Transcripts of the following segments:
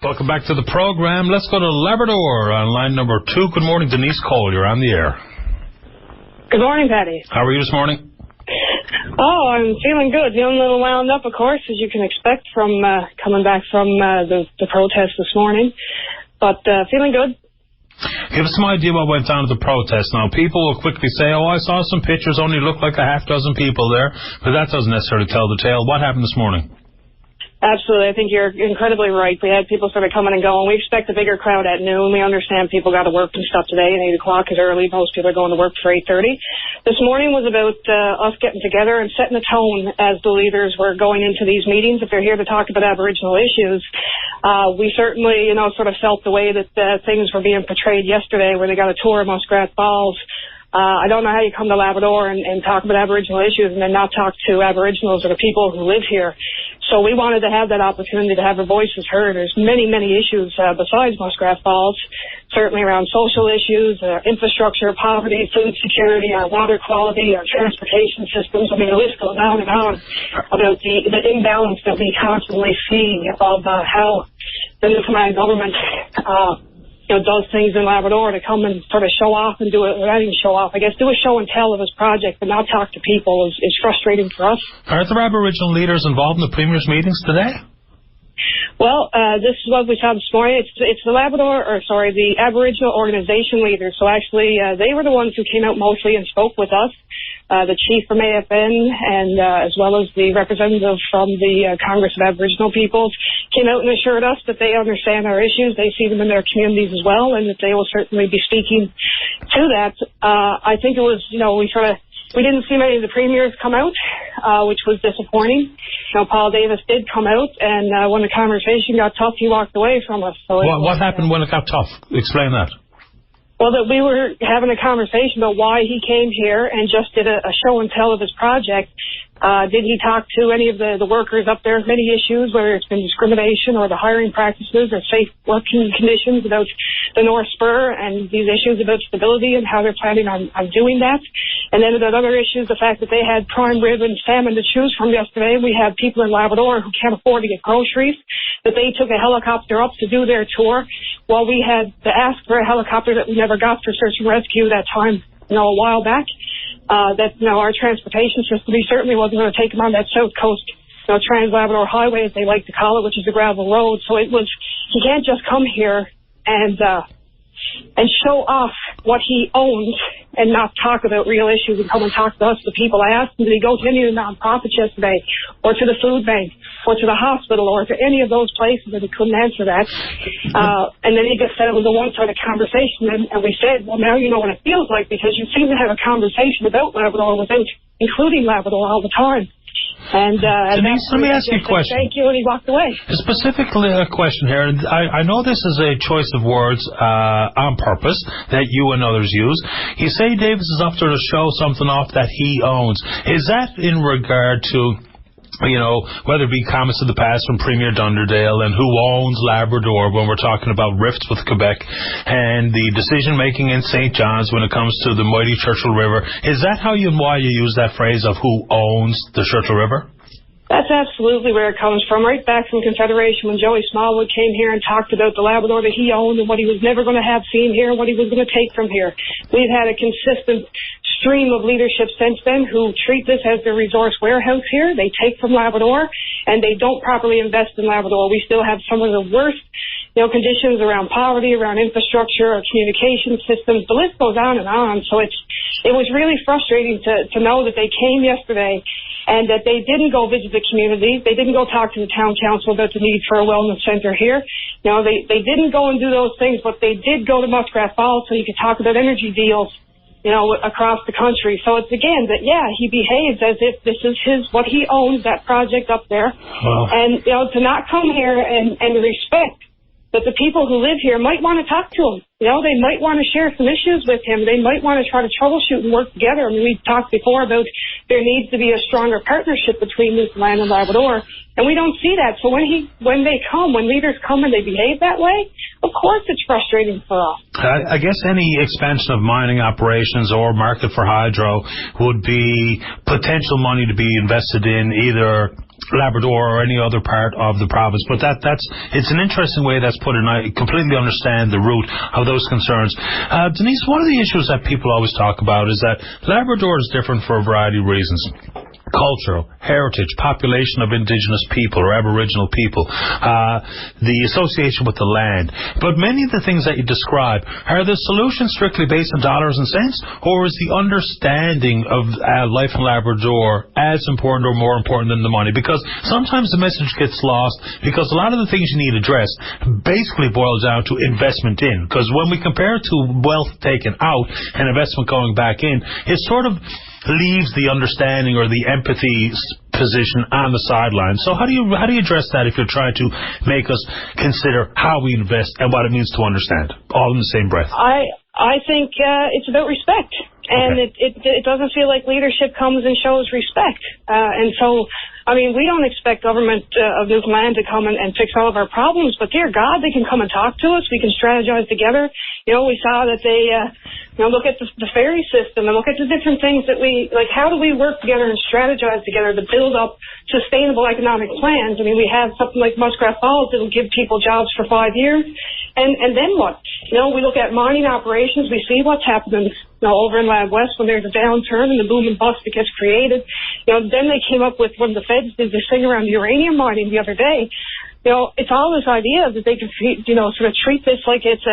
Welcome back to the program. Let's go to Labrador on line number 2. Good morning, Denise Cole. You're on the air. Good morning, Patty. How are you this morning? Oh, I'm feeling good. Feeling a little wound up, of course, as you can expect from coming back from the protest this morning. But feeling good. Give us some idea what went down at the protest. Now, people will quickly say, oh, I saw some pictures, only looked like a half dozen people there. But that doesn't necessarily tell the tale. What happened this morning? Absolutely. I think you're incredibly right. We had people sort of coming and going. We expect a bigger crowd at noon. We understand people got to work and stuff today, and 8 o'clock is early. Most people are going to work for 8:30. This morning was about us getting together and setting the tone as the leaders were going into these meetings. If they're here to talk about Aboriginal issues, we certainly, sort of felt the way that things were being portrayed yesterday where they got a tour of Muskrat Falls. I don't know how you come to Labrador and talk about Aboriginal issues and then not talk to Aboriginals or the people who live here. So we wanted to have that opportunity to have our voices heard. There's many, many issues besides Muskrat Falls, certainly around social issues, infrastructure, poverty, food security, our water quality, our transportation systems. I mean, the list goes on and on about the imbalance that we constantly see of how the Newfoundland government does things in Labrador to come and sort of show off and do it, not even show off, I guess, do a show and tell of his project, but not talk to people is frustrating for us. Are there Aboriginal leaders involved in the Premier's meetings today? Well, this is what we saw this morning. It's the the Aboriginal organization leaders. So actually, they were the ones who came out mostly and spoke with us. The chief from AFN and as well as the representative from the Congress of Aboriginal Peoples came out and assured us that they understand our issues. They see them in their communities as well, and that they will certainly be speaking to that. I think it was, we didn't see many of the premiers come out, which was disappointing. Paul Davis did come out, and when the conversation got tough, he walked away from us. So what happened when it got tough? Explain that. Well, that we were having a conversation about why he came here and just did a show and tell of his project. Did he talk to any of the workers up there? Many issues, whether it's been discrimination or the hiring practices or safe working conditions about the North Spur and these issues about stability and how they're planning on doing that. And then about other issues, the fact that they had prime rib and salmon to choose from yesterday. We have people in Labrador who can't afford to get groceries, that they took a helicopter up to do their tour while we had to ask for a helicopter that we never got for search and rescue that time, a while back. Our transportation system, we certainly wasn't going to take them on that South Coast, Trans-Labrador Highway, as they like to call it, which is a gravel road. So he can't just come here and show off what he owns and not talk about real issues and come and talk to us, the people. I asked him, did he go to any of the nonprofits yesterday, or to the food bank, or to the hospital, or to any of those places, and he couldn't answer that. And then he just said it was a one-sided conversation, and we said, well, now you know what it feels like, because you seem to have a conversation about Labrador without including Labrador all the time. And Denise, let me ask you a question. Thank you, and he walked away. Specifically, a question here. I know this is a choice of words on purpose that you and others use. You say Davis is up there to show something off that he owns. Is that in regard to, whether it be comments of the past from Premier Dunderdale and who owns Labrador when we're talking about rifts with Quebec and the decision-making in St. John's when it comes to the mighty Churchill River? Is that why you use that phrase of who owns the Churchill River? That's absolutely where it comes from. Right back from Confederation when Joey Smallwood came here and talked about the Labrador that he owned and what he was never going to have seen here and what he was going to take from here. We've had a consistent stream of leadership since then who treat this as their resource warehouse here. They take from Labrador and they don't properly invest in Labrador. We still have some of the worst conditions around poverty, around infrastructure, our communication systems. The list goes on and on. So it was really frustrating to know that they came yesterday and that they didn't go visit the communities. They didn't go talk to the town council about the need for a wellness center here. They didn't go and do those things, but they did go to Muskrat Falls so you could talk about energy deals, across the country. So it's again that, he behaves as if this is what he owns, that project up there. Wow. And, to not come here and respect that the people who live here might want to talk to him. They might want to share some issues with him. They might want to try to troubleshoot and work together. I mean, we've talked before about there needs to be a stronger partnership between Newfoundland and Labrador, and we don't see that. So when leaders come and they behave that way, of course it's frustrating for us. I guess any expansion of mining operations or market for hydro would be potential money to be invested in either Labrador or any other part of the province, but it's an interesting way that's put in. I completely understand the root of those concerns. Denise, one of the issues that people always talk about is that Labrador is different for a variety of reasons. Cultural, heritage, population of indigenous people or aboriginal people, the association with the land. But many of the things that you describe, are the solutions strictly based on dollars and cents, or is the understanding of life in Labrador as important or more important than the money? Because sometimes the message gets lost, because a lot of the things you need addressed basically boils down to investment in. Because when we compare it to wealth taken out and investment going back in, it sort of leaves the understanding or the empathy position on the sideline. So how do you address that if you're trying to make us consider how we invest and what it means to understand, all in the same breath? I think it's about respect, and it doesn't feel like leadership comes and shows respect. And so, I mean, we don't expect government of Newfoundland to come and fix all of our problems, but dear God, they can come and talk to us. We can strategize together. You know, we saw that they look at the ferry system and look at the different things that how do we work together and strategize together to build up sustainable economic plans? I mean, we have something like Muskrat Falls that will give people jobs for 5 years. And then what? You know, we look at mining operations, we see what's happening, over in Lab West when there's a downturn and the boom and bust that gets created. Then they came up with, when the feds did this thing around uranium mining the other day, it's all this idea that they can, sort of treat this like it's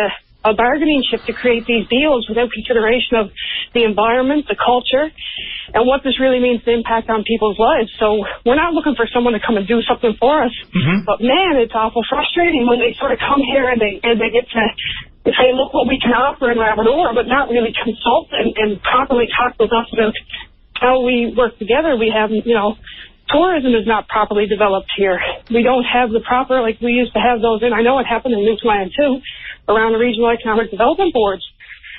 a bargaining chip to create these deals without consideration of the environment, the culture, and what this really means to impact on people's lives. So we're not looking for someone to come and do something for us, but man, it's awful frustrating when they sort of come here and they get to say, look what we can offer in Labrador, but not really consult and properly talk with us about how we work together. We have, tourism is not properly developed here. We don't have the proper, like we used to have those in, I know it happened in Newfoundland too, around the regional economic development boards.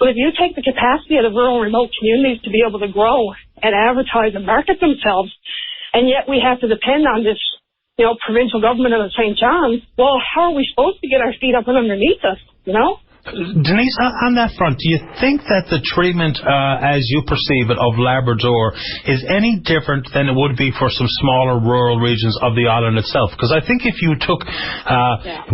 But if you take the capacity of the rural and remote communities to be able to grow and advertise and market themselves, and yet we have to depend on this, provincial government of the St. John's, well, how are we supposed to get our feet up and underneath us, Denise, on that front, do you think that the treatment, as you perceive it, of Labrador is any different than it would be for some smaller rural regions of the island itself? Because I think if you took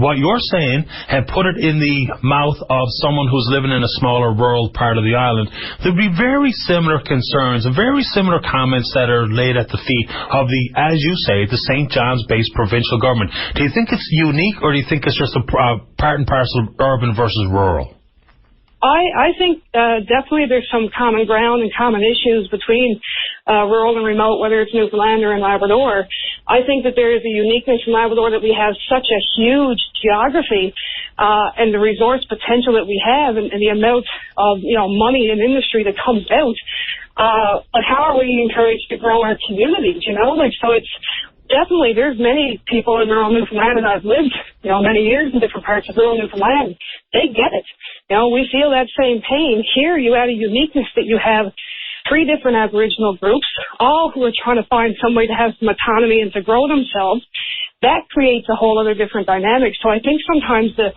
what you're saying and put it in the mouth of someone who's living in a smaller rural part of the island, there'd be very similar concerns and very similar comments that are laid at the feet of the, as you say, the St. John's-based provincial government. Do you think it's unique, or do you think it's just a part and parcel of urban versus rural? I think definitely there's some common ground and common issues between rural and remote, whether it's Newfoundland or in Labrador. I think that there is a uniqueness in Labrador that we have such a huge geography and the resource potential that we have and the amount of money and industry that comes out. But how are we encouraged to grow our communities? So it's definitely, there's many people in rural Newfoundland, and I've lived, many years in different parts of rural Newfoundland. They get it. We feel that same pain. Here you add a uniqueness that you have 3 different Aboriginal groups, all who are trying to find some way to have some autonomy and to grow themselves. That creates a whole other different dynamic. So I think sometimes the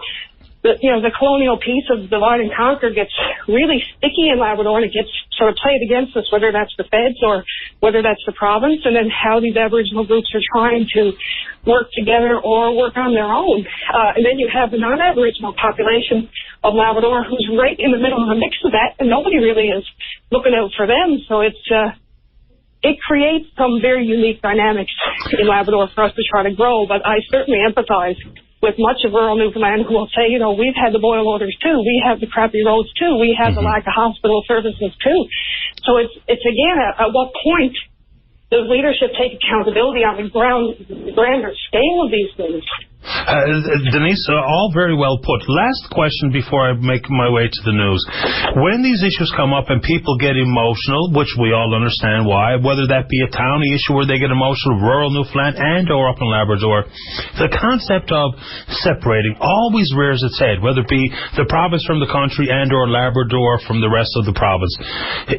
colonial piece of divide and conquer gets really sticky in Labrador, and it gets sort of played against us, whether that's the feds or whether that's the province, and then how these Aboriginal groups are trying to work together or work on their own. And then you have the non-Aboriginal population of Labrador who's right in the middle of the mix of that, and nobody really is looking out for them. So it creates some very unique dynamics in Labrador for us to try to grow, but I certainly empathize with much of rural Newfoundland who will say, we've had the boil orders too, we have the crappy roads too, we have the lack of hospital services too. So it's again, at what point does leadership take accountability on the grander scale of these things? Denise, all very well put. Last question before I make my way to the news. When these issues come up and people get emotional, which we all understand why, whether that be a towny issue where they get emotional, rural Newfoundland and or up in Labrador, the concept of separating always rears its head, whether it be the province from the country and or Labrador from the rest of the province.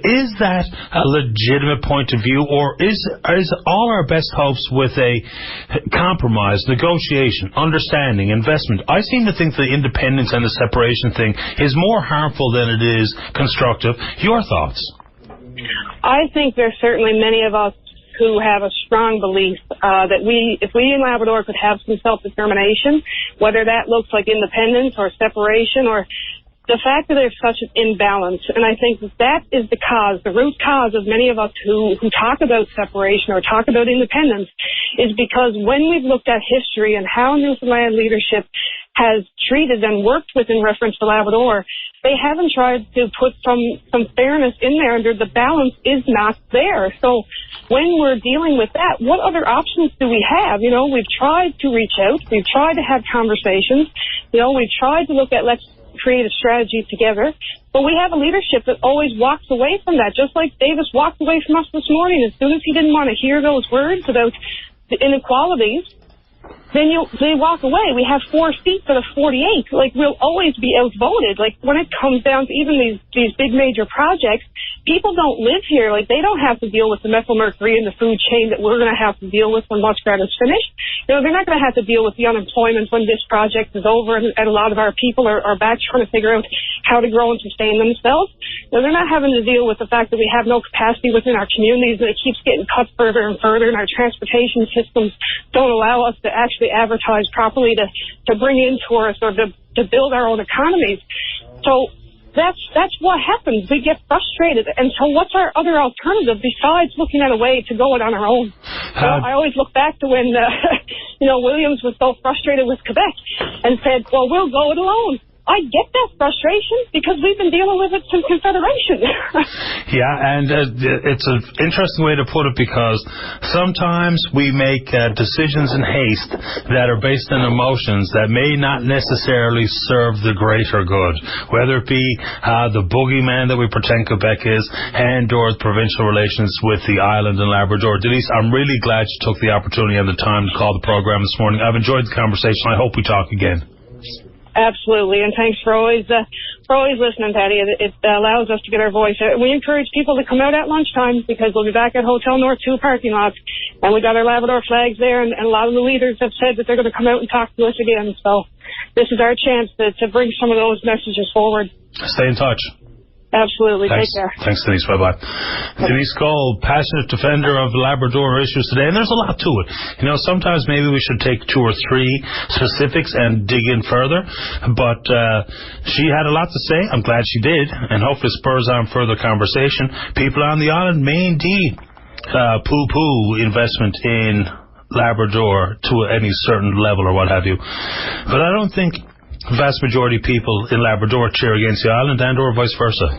Is that a legitimate point of view, or is all our best hopes with a compromise, negotiation, understanding, investment? I seem to think the independence and the separation thing is more harmful than it is constructive. Your thoughts? I think there's certainly many of us who have a strong belief that if we in Labrador could have some self-determination, whether that looks like independence or separation or the fact that there's such an imbalance, and I think that is the root cause of many of us who talk about separation or talk about independence, is because when we've looked at history and how Newfoundland leadership has treated and worked with in reference to Labrador, they haven't tried to put some fairness in there, and the balance is not there. So when we're dealing with that, what other options do we have? We've tried to reach out. We've tried to have conversations. We've tried to look at let's create a strategy together. But we have a leadership that always walks away from that, just like Davis walked away from us this morning. As soon as he didn't want to hear those words about the inequalities, then they walk away. We have 4 seats out of 48. We'll always be outvoted. When it comes down to even these big major projects, people don't live here. They don't have to deal with the methylmercury in the food chain that we're going to have to deal with when Muskrat is finished. They're not going to have to deal with the unemployment when this project is over, and a lot of our people are back trying to figure out how to grow and sustain themselves. They're not having to deal with the fact that we have no capacity within our communities, and it keeps getting cut further and further, and our transportation systems don't allow us to actually advertise properly to bring in tourists or to build our own economies. So that's what happens. We get frustrated. And so what's our other alternative besides looking at a way to go it on our own? I always look back to when, Williams was so frustrated with Quebec and said, well, we'll go it alone. I get that frustration because we've been dealing with it since Confederation. Yeah, and it's an interesting way to put it, because sometimes we make decisions in haste that are based on emotions that may not necessarily serve the greater good, whether it be the boogeyman that we pretend Quebec is, and or provincial relations with the island and Labrador. Denise, I'm really glad you took the opportunity and the time to call the program this morning. I've enjoyed the conversation. I hope we talk again. Absolutely, and thanks for always listening, Patty. It allows us to get our voice out. We encourage people to come out at lunchtime, because we'll be back at Hotel North 2 parking lots, and we got our Labrador flags there, and a lot of the leaders have said that they're going to come out and talk to us again. So this is our chance to bring some of those messages forward. Stay in touch. Absolutely. Thanks. Take care. Thanks, Denise. Bye-bye. Denise Cole, passionate defender of Labrador issues today, and there's a lot to it. Sometimes maybe we should take 2 or 3 specifics and dig in further, but she had a lot to say. I'm glad she did, and hopefully spurs on further conversation. People on the island may indeed poo-poo investment in Labrador to any certain level or what have you, but I don't think the vast majority of people in Labrador cheer against the island, and or vice versa.